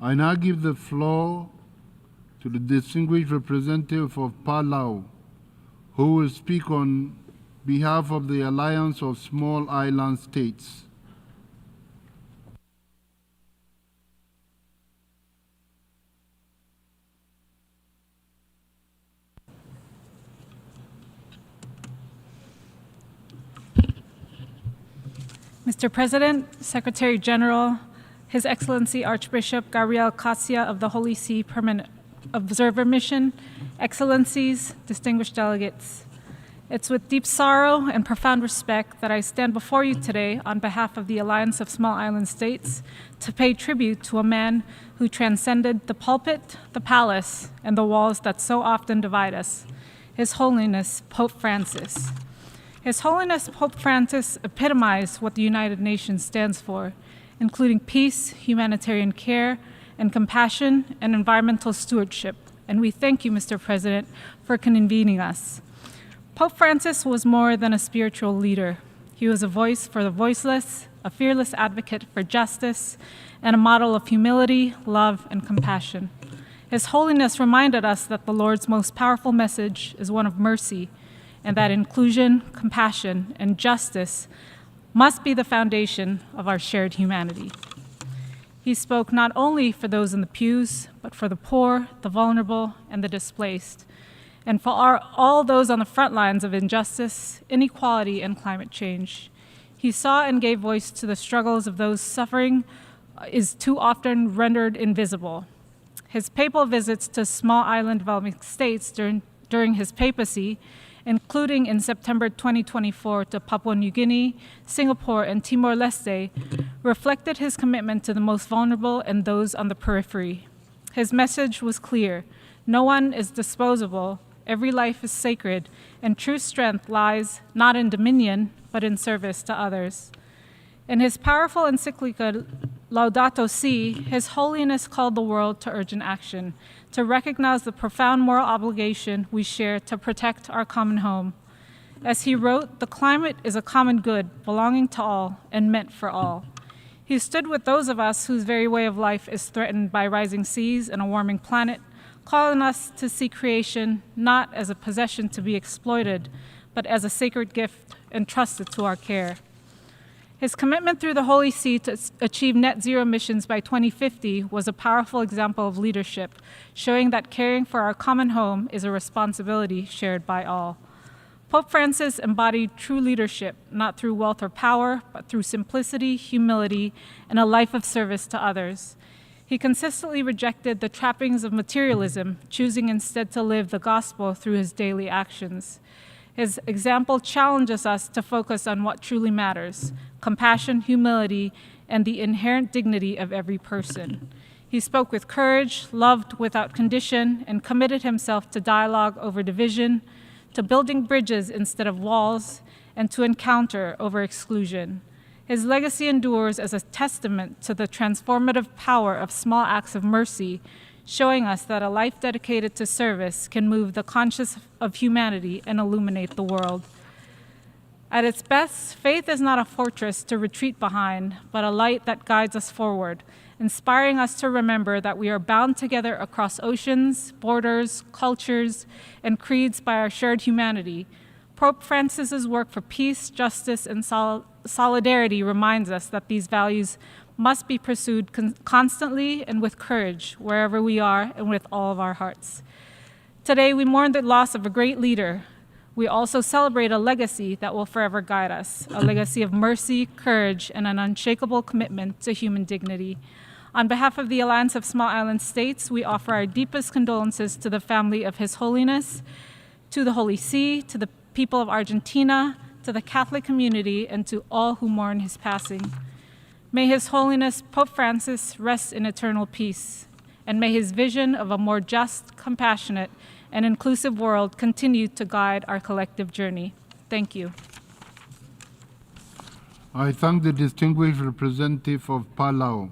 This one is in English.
I now give the floor to the distinguished representative of Palau, who will speak on behalf of the Alliance of Small Island States. Mr. President, Secretary General, His Excellency Archbishop Gabriel Cassia of the Holy See Permanent Observer Mission, Excellencies, distinguished delegates. It's with deep sorrow and profound respect that I stand before you today on behalf of the Alliance of Small Island States to pay tribute to a man who transcended the pulpit, the palace, and the walls that so often divide us, His Holiness Pope Francis. His Holiness Pope Francis epitomized what the United Nations stands for, including peace, humanitarian care, and compassion and environmental stewardship. And we thank you, Mr. President, for convening us. Pope Francis was more than a spiritual leader. He was a voice for the voiceless, a fearless advocate for justice, and a model of humility, love, and compassion. His Holiness reminded us that the Lord's most powerful message is one of mercy, and that inclusion, compassion, and justice must be the foundation of our shared humanity. He spoke not only for those in the pews, but for the poor, the vulnerable, and the displaced, and for all those on the front lines of injustice, inequality, and climate change. He saw and gave voice to the struggles of those suffering is too often rendered invisible. His papal visits to small island developing states during his papacy, including in September 2024 to Papua New Guinea, Singapore, and Timor-Leste, reflected his commitment to the most vulnerable and those on the periphery. His message was clear: no one is disposable, every life is sacred, and true strength lies not in dominion, but in service to others. In his powerful encyclical Laudato Si, His Holiness called the world to urgent action, to recognize the profound moral obligation we share to protect our common home. As he wrote, the climate is a common good belonging to all and meant for all. He stood with those of us whose very way of life is threatened by rising seas and a warming planet, calling us to see creation not as a possession to be exploited, but as a sacred gift entrusted to our care. His commitment through the Holy See to achieve net zero emissions by 2050 was a powerful example of leadership, showing that caring for our common home is a responsibility shared by all. Pope Francis embodied true leadership, not through wealth or power, but through simplicity, humility, and a life of service to others. He consistently rejected the trappings of materialism, choosing instead to live the gospel through his daily actions. His example challenges us to focus on what truly matters: compassion, humility, and the inherent dignity of every person. He spoke with courage, loved without condition, and committed himself to dialogue over division, to building bridges instead of walls, and to encounter over exclusion. His legacy endures as a testament to the transformative power of small acts of mercy, showing us that a life dedicated to service can move the conscience of humanity and illuminate the world. At its best, faith is not a fortress to retreat behind, but a light that guides us forward, inspiring us to remember that we are bound together across oceans, borders, cultures, and creeds by our shared humanity. Pope Francis's work for peace, justice, and solidarity reminds us that these values must be pursued constantly and with courage wherever we are and with all of our hearts. Today, we mourn the loss of a great leader. We also celebrate a legacy that will forever guide us, a legacy of mercy, courage, and an unshakable commitment to human dignity. On behalf of the Alliance of Small Island States, we offer our deepest condolences to the family of His Holiness, to the Holy See, to the people of Argentina, to the Catholic community, and to all who mourn his passing. May His Holiness Pope Francis rest in eternal peace, and may his vision of a more just, compassionate, and inclusive world continue to guide our collective journey. Thank you. I thank the distinguished representative of Palau.